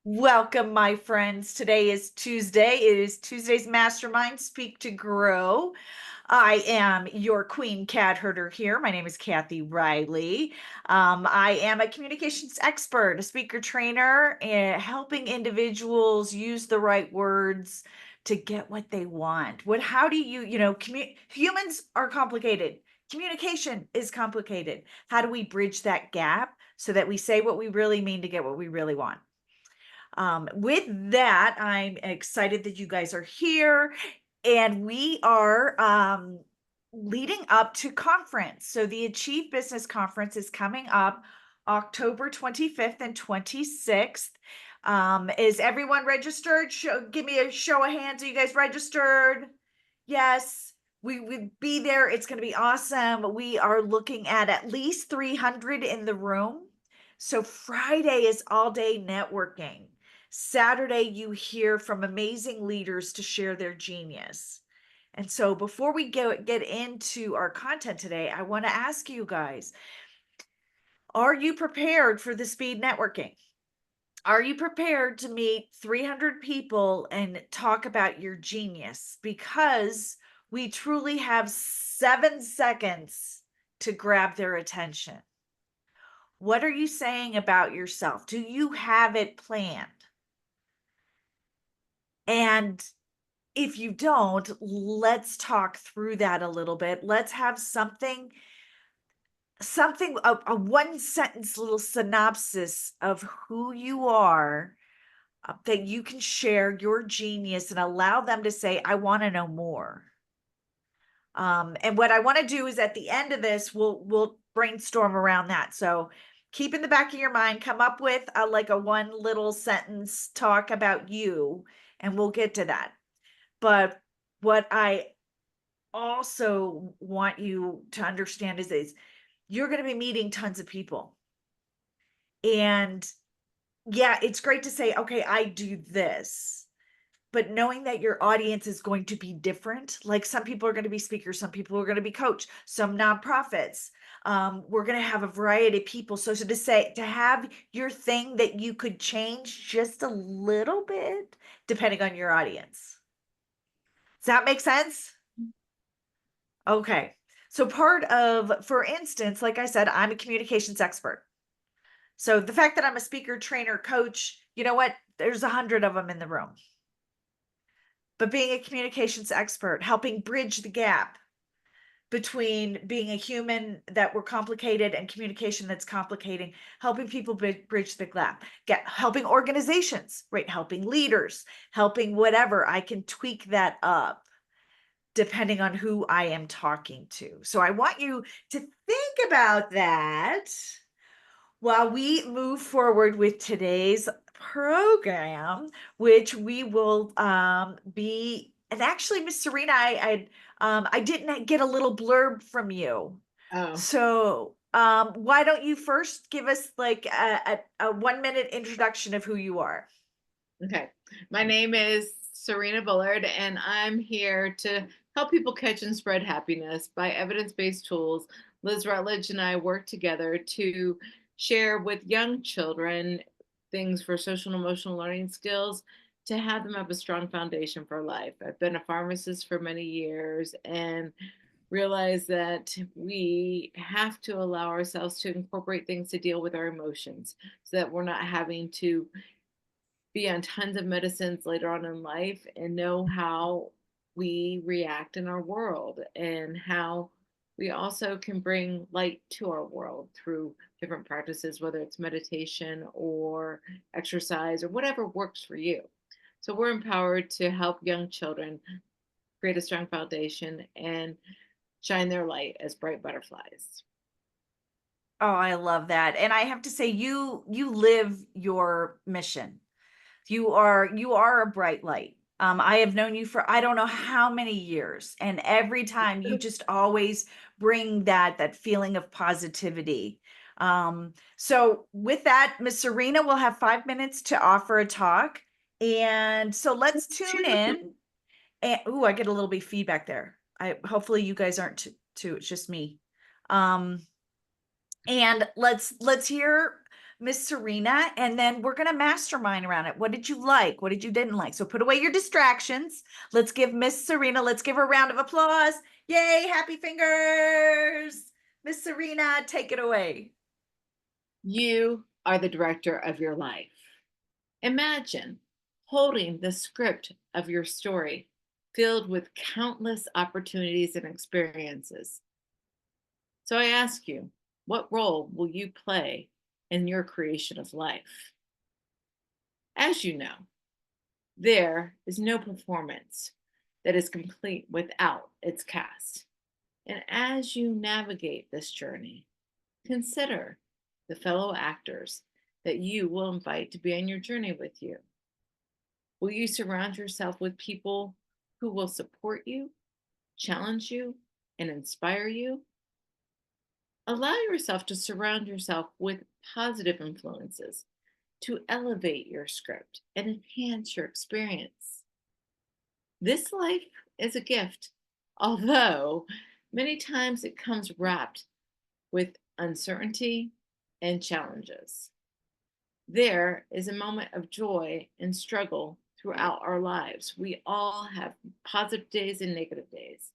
Welcome, my friends. Today is Tuesday. It is Tuesday's Mastermind Speak to Grow. I am your Queen Cat Herder here. My name is Kathy Riley. I am a communications expert, a speaker trainer, and helping individuals use the right words to get what they want. How do humans are complicated. Communication is complicated. How do we bridge that gap so that we say what we really mean to get what we really want? With that, I'm excited that you guys are here, and we are leading up to conference. So the Achieve Business Conference is coming up October 25th and 26th. Is everyone registered? Give me a show of hands. Are you guys registered? Yes. We would be there. It's going to be awesome. We are looking at least 300 in the room. So Friday is all day networking. Saturday, you hear from amazing leaders to share their genius. And so before we get into our content today, I want to ask you guys, are you prepared for the speed networking? Are you prepared to meet 300 people and talk about your genius? Because we truly have 7 seconds to grab their attention. What are you saying about yourself? Do you have it planned? And if you don't, let's talk through that a little bit. Let's have something, a one sentence little synopsis of who you are, that you can share your genius and allow them to say, I want to know more. And what I want to do is at the end of this, we'll brainstorm around that. So keep in the back of your mind, come up with a one little sentence talk about you, and we'll get to that. But what I also want you to understand is you're going to be meeting tons of people. And yeah, it's great to say, okay, I do this. But knowing that your audience is going to be different, like some people are going to be speakers, some people are going to be coach, some nonprofits. We're going to have a variety of people. So to have your thing that you could change just a little bit, depending on your audience. Does that make sense? Okay. So for instance, like I said, I'm a communications expert. So the fact that I'm a speaker, trainer, coach, you know what? There's 100 of them in the room. But being a communications expert, helping bridge the gap between being a human that we're complicated and communication that's complicating, helping people bridge the gap, helping organizations, right? Helping leaders, helping whatever. I can tweak that up depending on who I am talking to. So I want you to think about that while we move forward with today's program, which we will be. And actually, Miss Cyrina, I didn't get a little blurb from you. Oh, So why don't you first give us like a 1 minute introduction of who you are? okay. My name is Cyrina Bullard, and I'm here to help people catch and spread happiness by evidence-based tools. Liz Rutledge and I work together to share with young children things for social and emotional learning skills to have them have a strong foundation for life. I've been a pharmacist for many years and realize that we have to allow ourselves to incorporate things to deal with our emotions so that we're not having to be on tons of medicines later on in life and know how we react in our world and how we also can bring light to our world through different practices, whether it's meditation or exercise or whatever works for you. So we're empowered to help young children create a strong foundation and shine their light as bright butterflies. Oh, I love that. And I have to say, you live your mission. You are a bright light. I have known you for I don't know how many years, and every time you just always bring that feeling of positivity. So with that, Miss Serena will have 5 minutes to offer a talk, and so let's tune in. And ooh, I get a little bit of feedback there. I hopefully you guys aren't too. It's just me. Um, and let's hear Miss Cyrina, and then we're going to mastermind around it. What did you like? What did you didn't like? So put away your distractions. Let's give Miss Cyrina, let's give her a round of applause. Yay, happy fingers. Miss Cyrina, take it away. You are the director of your life. Imagine holding the script of your story filled with countless opportunities and experiences. So I ask you, what role will you play in your creation of life? As you know, there is no performance that is complete without its cast. And as you navigate this journey, consider the fellow actors that you will invite to be on your journey with you. Will you surround yourself with people who will support you, challenge you, and inspire you? Allow yourself to surround yourself with positive influences to elevate your script and enhance your experience. This life is a gift, although many times it comes wrapped with uncertainty and challenges. There is a moment of joy and struggle throughout our lives. We all have positive days and negative days.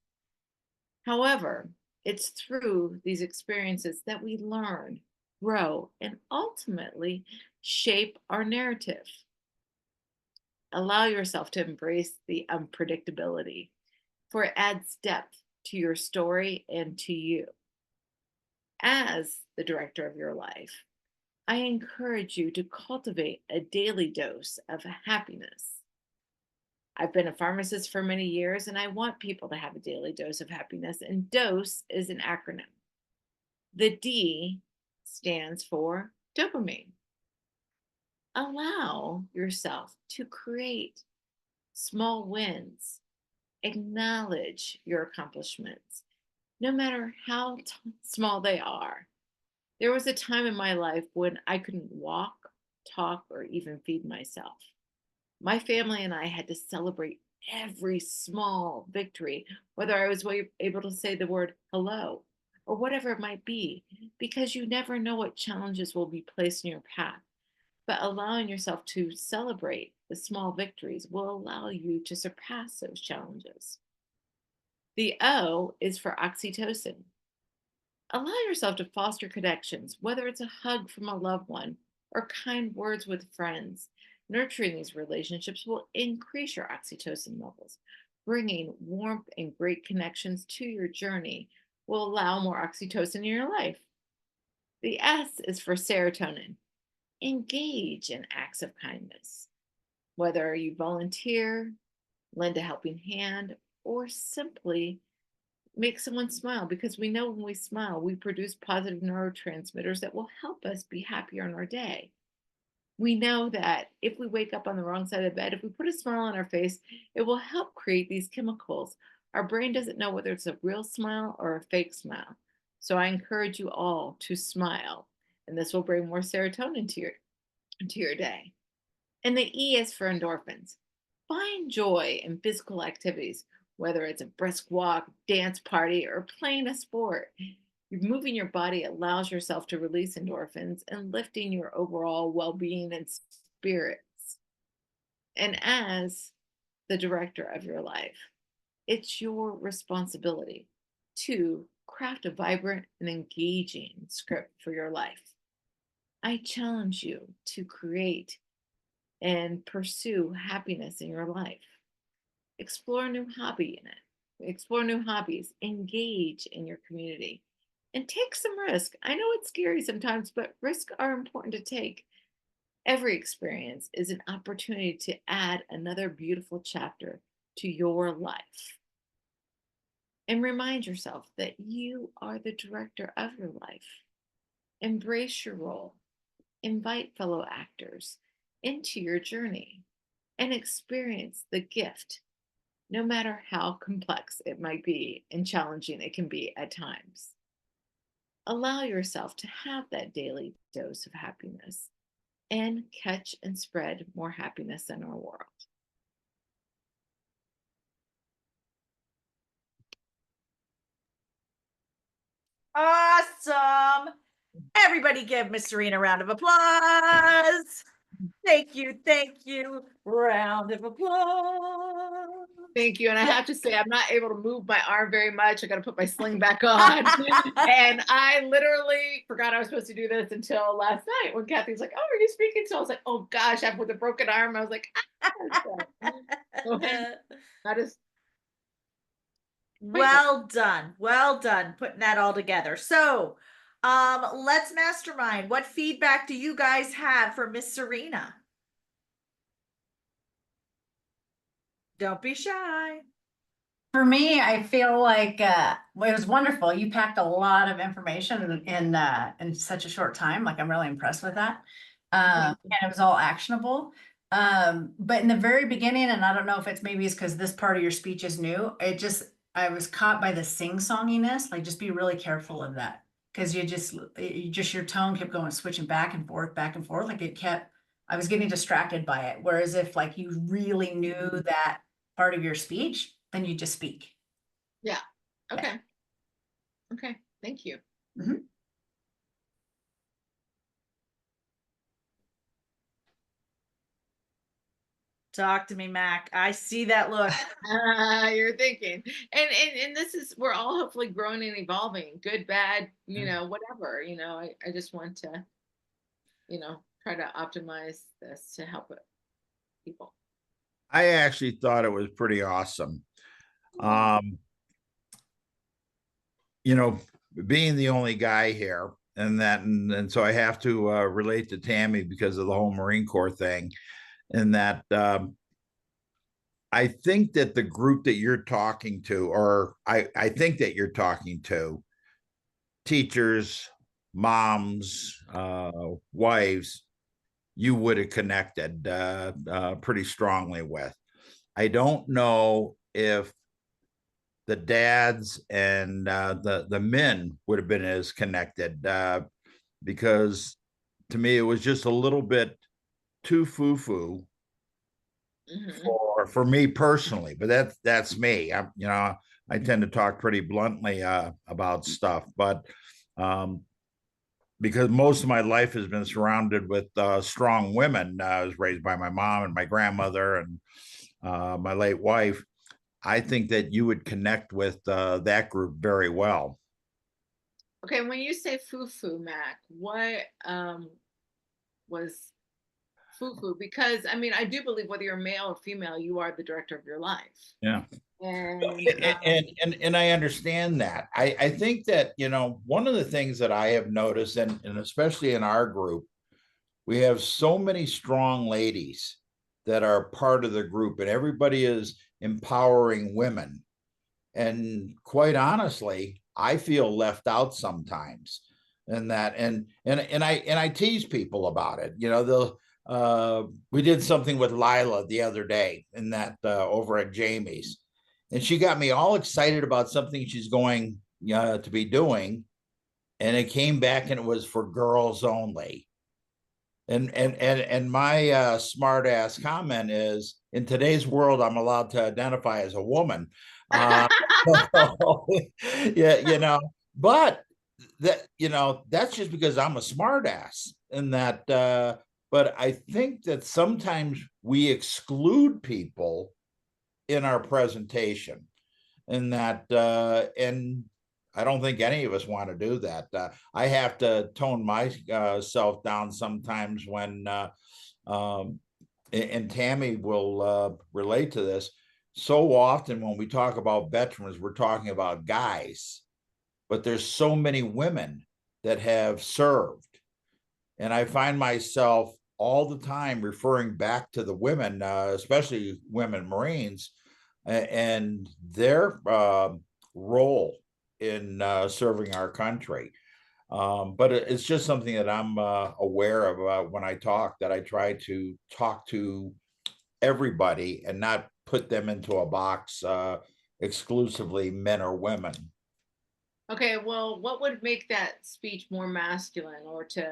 However, it's through these experiences that we learn, grow, and ultimately shape our narrative. Allow yourself to embrace the unpredictability, for it adds depth to your story and to you. As the director of your life, I encourage you to cultivate a daily dose of happiness. I've been a pharmacist for many years, and I want people to have a daily dose of happiness, and DOSE is an acronym. The D stands for dopamine. Allow yourself to create small wins, acknowledge your accomplishments, no matter how small they are. There was a time in my life when I couldn't walk, talk, or even feed myself. My family and I had to celebrate every small victory, whether I was able to say the word hello or whatever it might be, because you never know what challenges will be placed in your path. But allowing yourself to celebrate the small victories will allow you to surpass those challenges. The O is for oxytocin. Allow yourself to foster connections, whether it's a hug from a loved one or kind words with friends. Nurturing these relationships will increase your oxytocin levels. Bringing warmth and great connections to your journey will allow more oxytocin in your life. The S is for serotonin. Engage in acts of kindness, whether you volunteer, lend a helping hand, or simply make someone smile, because we know when we smile, we produce positive neurotransmitters that will help us be happier in our day. We know that if we wake up on the wrong side of the bed, if we put a smile on our face, it will help create these chemicals. Our brain doesn't know whether it's a real smile or a fake smile. So I encourage you all to smile, and this will bring more serotonin to your day. And the E is for endorphins. Find joy in physical activities, whether it's a brisk walk, dance party, or playing a sport. Moving your body allows yourself to release endorphins and lifting your overall well being and spirits. And as the director of your life, it's your responsibility to craft a vibrant and engaging script for your life. I challenge you to create and pursue happiness in your life. Explore a new hobby in it. Explore new hobbies. Engage in your community. And take some risk. I know it's scary sometimes, but risks are important to take. Every experience is an opportunity to add another beautiful chapter to your life. And remind yourself that you are the director of your life. Embrace your role. Invite fellow actors into your journey and experience the gift, no matter how complex it might be and challenging it can be at times. Allow yourself to have that daily dose of happiness and catch and spread more happiness in our world. Awesome. Everybody give Miss Cyrina a round of applause. Thank you, thank you. Round of applause. Thank you. And I have to say, I'm not able to move my arm very much. I got to put my sling back on. And I literally forgot I was supposed to do this until last night when Kathy's like, "Oh, are you speaking?" So I was like, "Oh gosh," I'm with a broken arm. I was like, so that is quite Well done. Well done putting that all together. So, let's mastermind. What feedback do you guys have for Miss Cyrina? Don't be shy. For me, I feel like it was wonderful. You packed a lot of information in such a short time. Like I'm really impressed with that. And it was all actionable. But in the very beginning, and I don't know if it's maybe it's because this part of your speech is new, I was caught by the sing-songiness. Like just be really careful of that. Because your tone kept going, switching back and forth, back and forth. I was getting distracted by it. Whereas if like you really knew that part of your speech, then you just speak. Yeah. Okay. Okay. Thank you. Mhm. Talk to me, Mac. I see that look. You're thinking, and this is we're all hopefully growing and evolving, good, bad, whatever. I just want to, try to optimize this to help people. I actually thought it was pretty awesome. You know, being the only guy here and so I have to relate to Tammy because of the whole Marine Corps thing. And that I think that the group that you're talking to, or I think that you're talking to teachers, moms, wives, you would have connected pretty strongly with. I don't know if the dads and the men would have been as connected because to me it was just a little bit too foo-foo for me personally. But that's me. I tend to talk pretty bluntly about stuff, but because most of my life has been surrounded with strong women. I was raised by my mom and my grandmother and my late wife. I think that you would connect with that group very well. Okay, when you say foo-foo, Mac, what was foo-foo? Because I do believe whether you're male or female, you are the director of your life. Yeah. And And I understand that. I think that, one of the things that I have noticed, and especially in our group, we have so many strong ladies that are part of the group, and everybody is empowering women. And quite honestly, I feel left out sometimes. And that and I tease people about it. We did something with Lila the other day and that over at Jamie's. And she got me all excited about something she's going to be doing. And it came back and it was for girls only. And my smart ass comment is, in today's world, I'm allowed to identify as a woman. Yeah, but that's just because I'm a smart ass and that, but I think that sometimes we exclude people in our presentation and that, and I don't think any of us want to do that. I have to tone myself down sometimes when, and Tammy will relate to this. So often when we talk about veterans, we're talking about guys, but there's so many women that have served. And I find myself all the time referring back to the women, especially women Marines, and their role in serving our country. But it's just something that I'm aware of when I talk, that I try to talk to everybody and not put them into a box exclusively men or women. okay, well, what would make that speech more masculine or to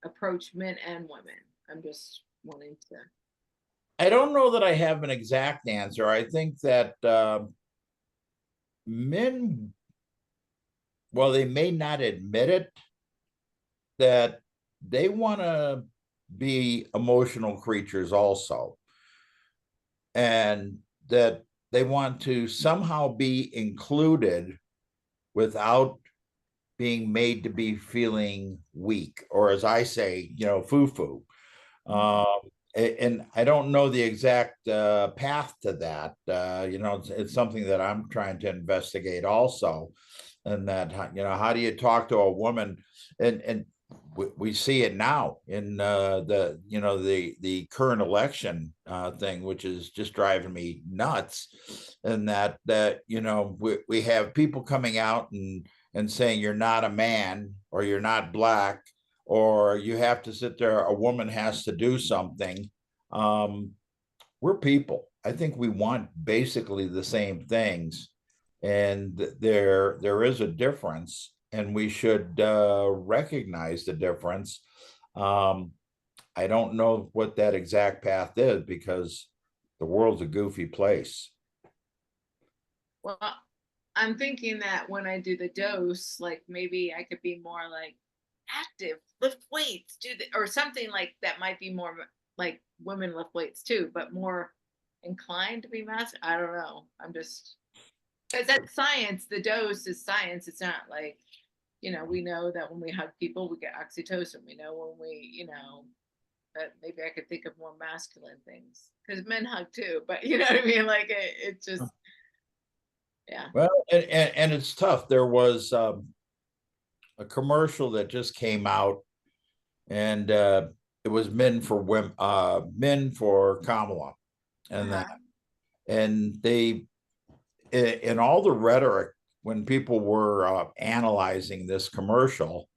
approach men and women? I'm just wanting to. I don't know that I have an exact answer. I think that men, well, they may not admit it, that they want to be emotional creatures also, and that they want to somehow be included without being made to be feeling weak, or as I say, foo-foo. And I don't know the exact path to that. It's something that I'm trying to investigate also. And that, how do you talk to a woman? And we see it now in the current election thing, which is just driving me nuts. And that we have people coming out and saying you're not a man, or you're not black, or you have to sit there, a woman has to do something. We're people. I think we want basically the same things, and there is a difference, and we should recognize the difference. I don't know what that exact path is, because the world's a goofy place. Well, I'm thinking that when I do the dose, like maybe I could be more like active, lift weights, or something like that. Might be more like women lift weights too, but more inclined to be masculine. I don't know. I'm just, because that's science. The dose is science. It's not like, we know that when we hug people, we get oxytocin. We know when we, that maybe I could think of more masculine things, because men hug too, but you know what I mean? Like it just, yeah. Well, and it's tough. There was a commercial that just came out, and it was men for women, men for Kamala, and that, and they, in all the rhetoric when people were analyzing this commercial,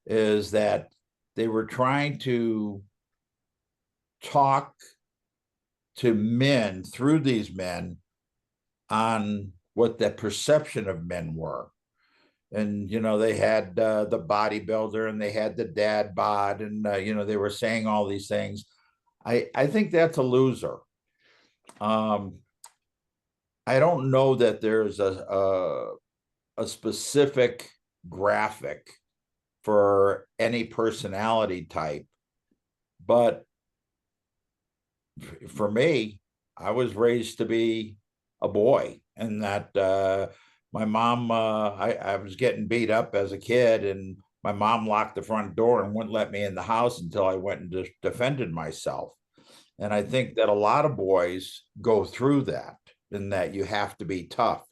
is that they were trying to talk to men through these men on what the perception of men were. And they had the bodybuilder, and they had the dad bod, and they were saying all these things. I think that's a loser. I don't know that there's a specific graphic for any personality type, but for me, I was raised to be a boy, and that my mom, I was getting beat up as a kid, and my mom locked the front door and wouldn't let me in the house until I went and defended myself. And I think that a lot of boys go through that, in that you have to be tough.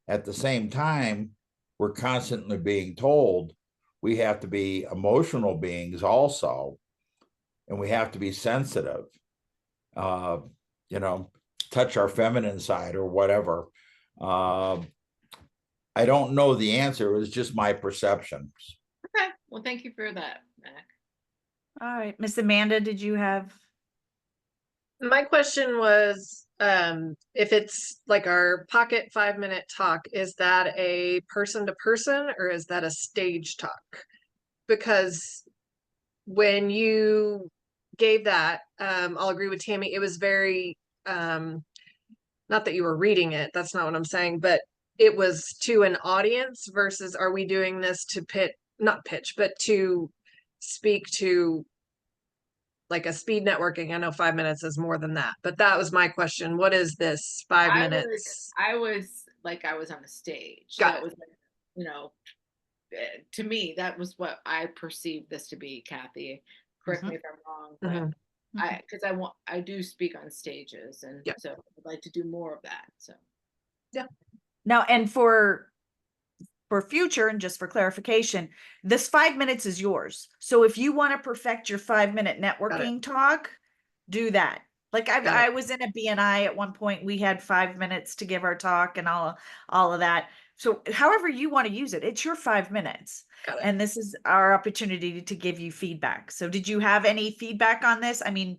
At the same time, we're constantly being told we have to be emotional beings also, and we have to be sensitive, touch our feminine side or whatever. I don't know the answer. It was just my perceptions. Okay. Well, thank you for that, Mac. All right, Miss Amanda, did you have? My question was, if it's like our pocket 5-minute talk, is that a person to person, or is that a stage talk? Because when you gave that, I'll agree with Tammy, it was very, not that you were reading it, that's not what I'm saying, but it was to an audience versus, are we doing this to not pitch, but to speak to like a speed networking? I know 5 minutes is more than that, but that was my question. What is this 5 minutes? I was like, I was on a stage. Got that it. was to me, that was what I perceived this to be. Kathy, correct me if I'm wrong, but because I do speak on stages, and so I'd like to do more of that. So Now, and for future, and just for clarification, this 5 minutes is yours. So if you want to perfect your 5-minute networking talk, do that. Like I was in a BNI at one point, we had 5 minutes to give our talk and all of that. So however you want to use it, it's your 5 minutes. And this is our opportunity to give you feedback. So did you have any feedback on this? I mean,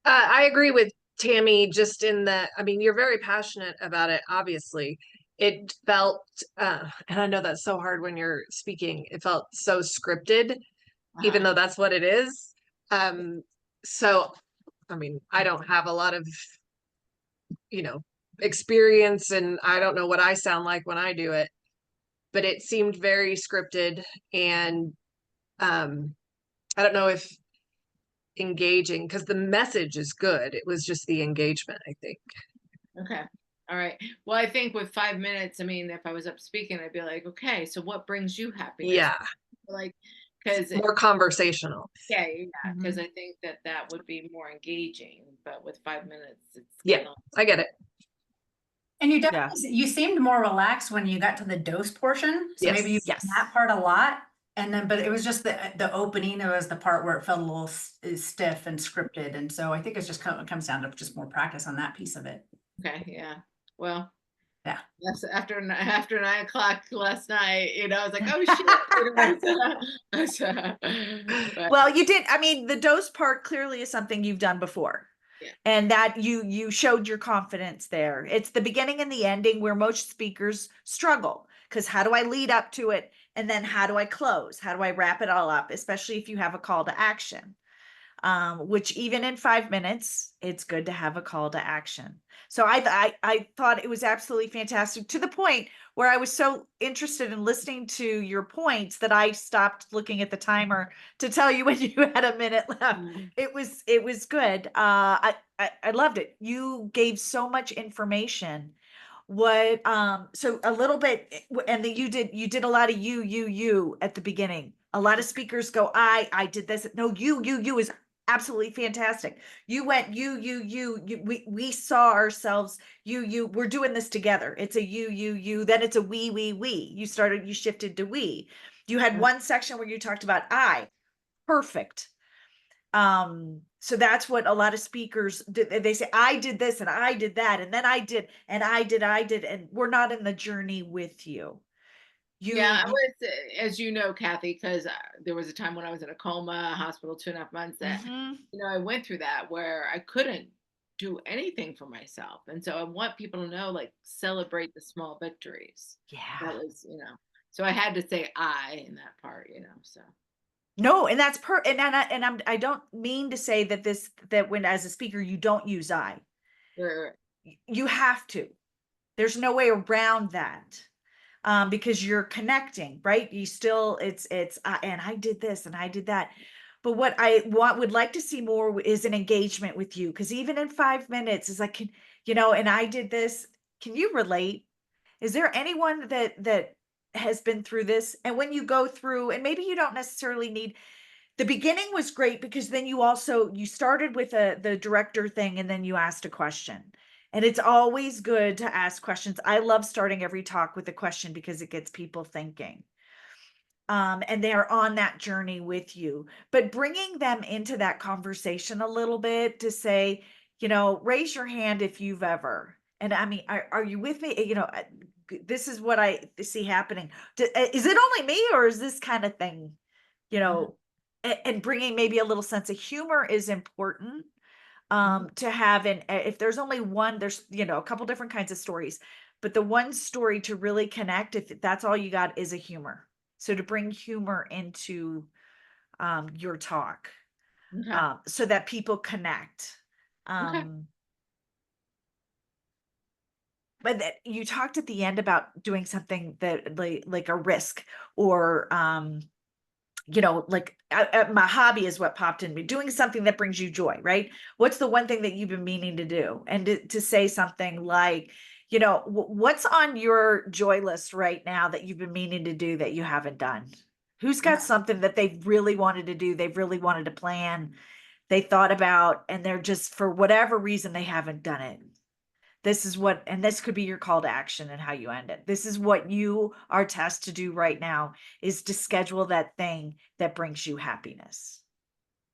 I agree with Tammy, just in that, I mean, you're very passionate about it, obviously. It felt, and I know that's so hard when you're speaking, it felt so scripted, even though that's what it is. So, I mean, I don't have a lot of, experience, and I don't know what I sound like when I do it, but it seemed very scripted, and I don't know if engaging, because the message is good. It was just the engagement, I think. Okay. All right. Well, I think with 5 minutes, I mean, if I was up speaking, I'd be like, okay, so what brings you happiness? Yeah, Like, because more conversational. yeah, because Mhm. I think that would be more engaging. But with 5 minutes, it's Yeah. kinda- I get it. And you Yeah. definitely, you seemed more relaxed when you got to the dose portion. So maybe you Yes. did that part a lot. And then, but it was just the opening, it was the part where it felt a little stiff and scripted. And so I think it's just it comes down to just more practice on that piece of it. Okay. Yeah. Well. Yeah. That's after 9 o'clock last night. I was like, oh shit. But, Well, you did. I mean, the dose part clearly is something you've done before. Yeah. And that you showed your confidence there. It's the beginning and the ending where most speakers struggle, because how do I lead up to it? And then how do I close? How do I wrap it all up? Especially if you have a call to action. Which even in 5 minutes, it's good to have a call to action. So I thought it was absolutely fantastic, to the point where I was so interested in listening to your points that I stopped looking at the timer to tell you when you had a minute left. Mhm. It was good. I loved it. You gave so much information. So a little bit, and then you did a lot of you at the beginning. A lot of speakers go, I did this. No, you is absolutely fantastic. You went, you, we saw ourselves, we're doing this together. It's a you, then it's a we. You shifted to we. You had Yeah. one section where you talked about I. Perfect. So that's what a lot of speakers did. They say, I did this and I did that, and then I did, and I did, and we're not in the journey with you. Yeah, I was, as you know, Kathy, because there was a time when I was in a coma, hospital 2.5 months, that Mhm. I went through that where I couldn't do anything for myself, and so I want people to know, like, celebrate the small victories. That Yeah. was, so I had to say I in that part, so. No, and that's I don't mean to say that when as a speaker you don't use I. Right. You have to. There's no way around that. Because you're connecting, right? You still, it's and I did this and I did that. But what I would like to see more is an engagement with you, because even in 5 minutes is like, and I did this. Can you relate? Is there anyone that has been through this? And when you go through, and maybe you don't necessarily need, the beginning was great, because then you started with the director thing, and then you asked a question. And it's always good to ask questions. I love starting every talk with a question, because it gets people thinking. And they're on that journey with you, but bringing them into that conversation a little bit to say, raise your hand if you've ever, and I mean, are you with me? This is what I see happening. Is it only me, or is this kind of thing, you know, and bringing maybe a little sense of humor is important, to have. And if there's only one, there's, a couple different kinds of stories, but the one story to really connect, if that's all you got, is a humor. So to bring humor into your talk, Okay. so that people connect. Okay. But that you talked at the end about doing something that like a risk, or like my hobby is what popped in me, doing something that brings you joy, right? What's the one thing that you've been meaning to do? And to say something like, what's on your joy list right now that you've been meaning to do that you haven't done? Who's got something that they've really wanted to do, they've really wanted to plan, they thought about, and they're just, for whatever reason, they haven't done it? And this could be your call to action and how you end it. This is what you are tasked to do right now, is to schedule that thing that brings you happiness.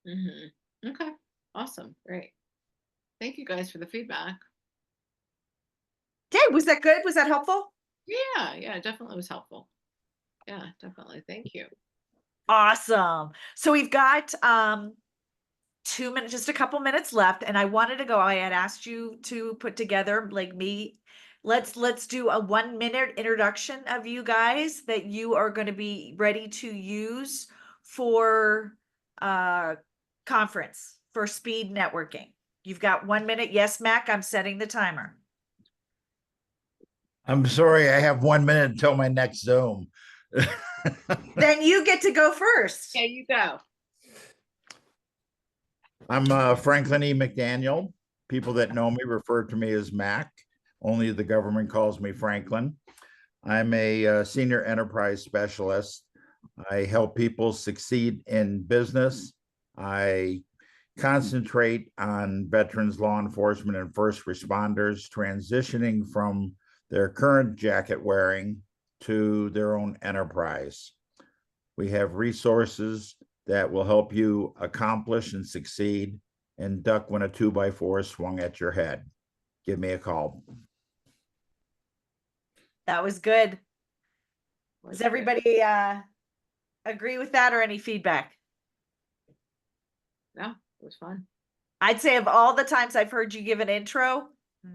Okay. Awesome. Great. Thank you guys for the feedback. Okay, was that good? Was that helpful? Yeah, definitely was helpful. Yeah, definitely. Thank you. Awesome. So we've got 2 minutes, just a couple minutes left, and I wanted to go. I had asked you to put together, like me. Let's do a 1-minute introduction of you guys that you are going to be ready to use for conference, for speed networking. You've got 1 minute. Yes, Mac, I'm setting the timer. I'm sorry, I have 1 minute until my next Zoom. Then you get to go first. Yeah, you go. I'm Franklin E. McDaniel. People that know me refer to me as Mac. Only the government calls me Franklin. I'm a senior enterprise specialist. I help people succeed in business. I concentrate on veterans, law enforcement, and first responders transitioning from their current jacket wearing to their own enterprise. We have resources that will help you accomplish and succeed and duck when a 2x4 is swung at your head. Give me a call. That was good. Was Does good. everybody agree with that or any feedback? No, it was fun. I'd say of all the times I've heard you give an intro,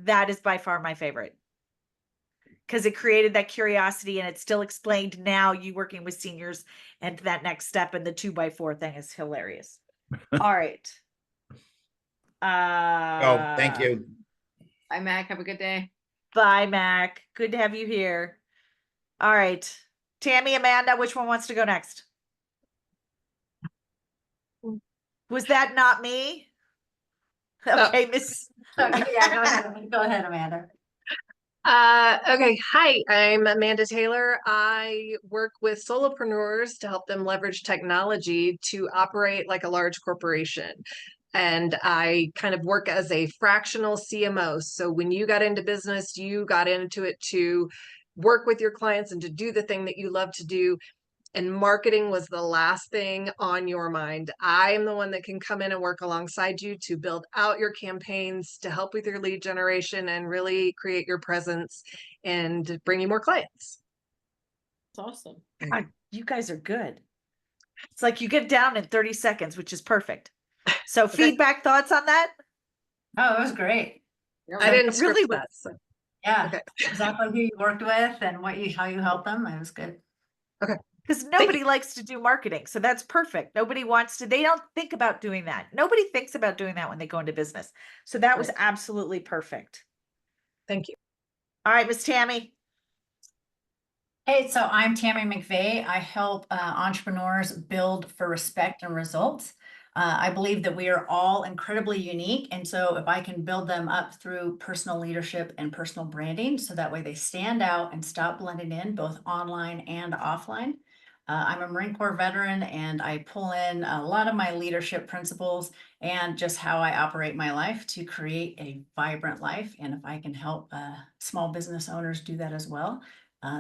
that is by far my favorite. Because it created that curiosity and it still explained now you working with seniors and that next step and the 2x4 thing is hilarious. All right. Oh, thank you. Bye, Mac. Have a good day. Bye, Mac. Good to have you here. All right. Tammy, Amanda, which one wants to go next? Was that not me? Okay, Miss. Okay, yeah, go ahead. Go ahead, Amanda. Okay, hi, I'm Amanda Taylor. I work with solopreneurs to help them leverage technology to operate like a large corporation. And I kind of work as a fractional CMO. So when you got into business, you got into it to work with your clients and to do the thing that you love to do. And marketing was the last thing on your mind. I am the one that can come in and work alongside you to build out your campaigns, to help with your lead generation and really create your presence and bring you more clients. It's awesome. God, you guys are good. It's like you get down in 30 seconds, which is perfect. So feedback, thoughts on that? Oh, it was great. Yeah, I didn't really script that. So. Yeah, Okay. exactly who you worked with and how you helped them. It was good. Because nobody likes to do marketing. So that's perfect. Nobody wants to, they don't think about doing that. Nobody thinks about doing that when they go into business. So that was Right. absolutely perfect. Thank you. All right, Miss Tammy. Hey, so I'm Tammy McVeigh. I help entrepreneurs build for respect and results. I believe that we are all incredibly unique. And so if I can build them up through personal leadership and personal branding, so that way they stand out and stop blending in both online and offline. I'm a Marine Corps veteran and I pull in a lot of my leadership principles and just how I operate my life to create a vibrant life. And if I can help small business owners do that as well,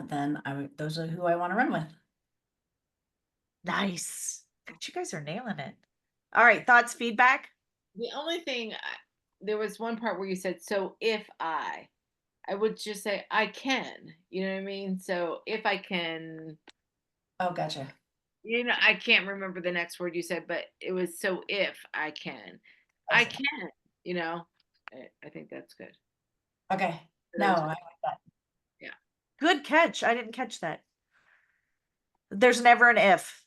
then those are who I want to run with. Nice. God, you guys are nailing it. All right, thoughts, feedback? The only thing, there was one part where you said, so if I would just say, I can, you know what I mean? So if I can, Oh, gotcha. I can't remember the next word you said, but it was, so if I can, I Gotcha. can, I think that's good. Okay. No, I like that. Good catch. I didn't catch that. There's never an if.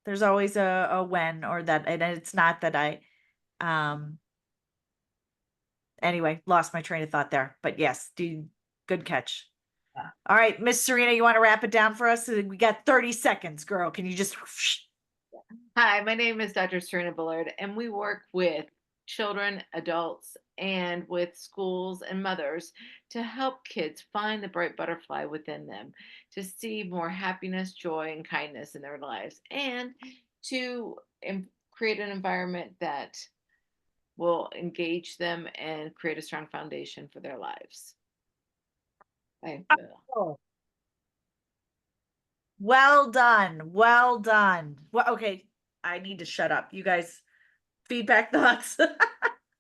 There's always a when or that, and it's not that I anyway, lost my train of thought there. But yes, good catch. Yeah. All right, Miss Cyrina, you want to wrap it down for us? We got 30 seconds, girl. Can you just Hi, my name is Dr. Cyrina Bullard, and we work with children, adults, and with schools and mothers to help kids find the bright butterfly within them, to see more happiness, joy, and kindness in their lives, and to create an environment that will engage them and create a strong foundation for their lives. Thank you. Well done. Well done. Well, okay. I need to shut up. You guys, feedback, thoughts.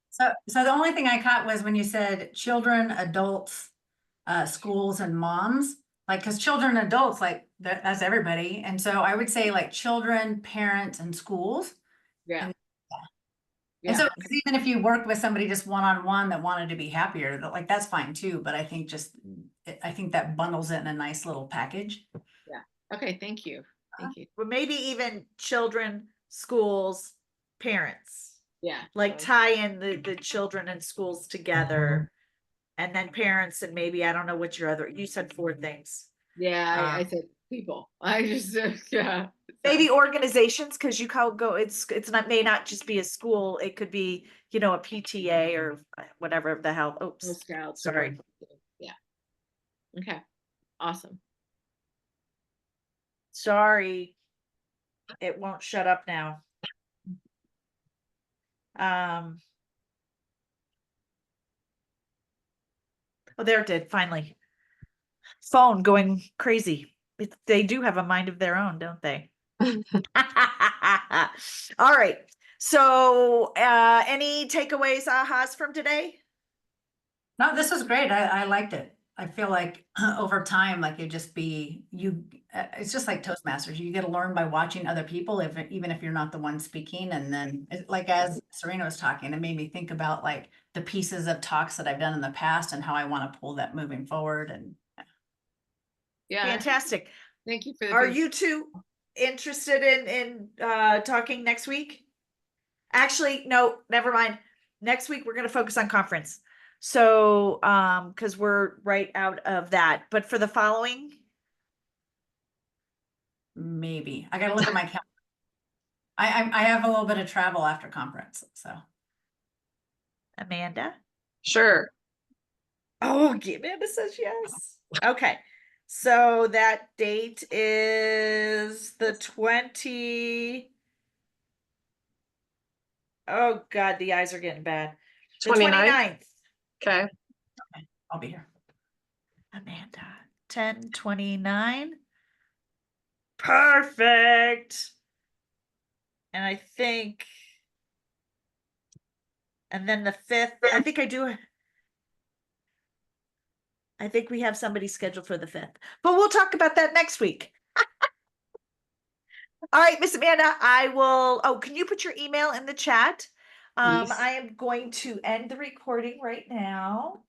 So the only thing I caught was when you said children, adults, schools, and moms. Like, because children, adults, like that's everybody. And so I would say like children, parents, and schools. Yeah. And- Yeah. And so 'cause even if you worked with somebody just one-on-one that wanted to be happier, like that's fine too. But I think I think that bundles it in a nice little package. Okay. Thank you. Thank you. But maybe even children, schools, parents. Yeah. Like so- tie in the children and schools together. And then parents and maybe I don't know what your other you said 4 things. Yeah, I said people. I just, yeah. Maybe organizations, because you go, it's not, may not just be a school, it could be, you know, a PTA or whatever the hell, Girl oops, Scouts. or sorry. something. Yeah. Okay. Awesome. Sorry. It won't shut up now. Oh, there it did, finally. Phone going crazy. They do have a mind of their own, don't they? All right. So, any takeaways, ahas from today? No, this was great. I liked it. I feel like over time, like it just be you. It's just like Toastmasters. You get to learn by watching other people, even if you're not the one speaking. And then, like as Cyrina was talking, it made me think about like the pieces of talks that I've done in the past and how I want to pull that moving forward. And Yeah. Fantastic. Thank you for the Are feedback. you two interested in talking next week? Actually, no, never mind. Next week we're going to focus on conference. So, because we're right out of that. But for the following, maybe I got to look at my calendar. I have a little bit of travel after conference, so Amanda. Sure. Oh, Amanda says yes. Okay. So that date is the 20. Oh God, the eyes are getting bad. The 29th. 29th. Okay. I'll be here. Amanda, 10/29. Perfect. And I think, and then the 5th, I think we have somebody scheduled for the 5th, but we'll talk about that next week. All right, Miss Amanda, can you put your email in the chat? Yes. I am going to end the recording right now.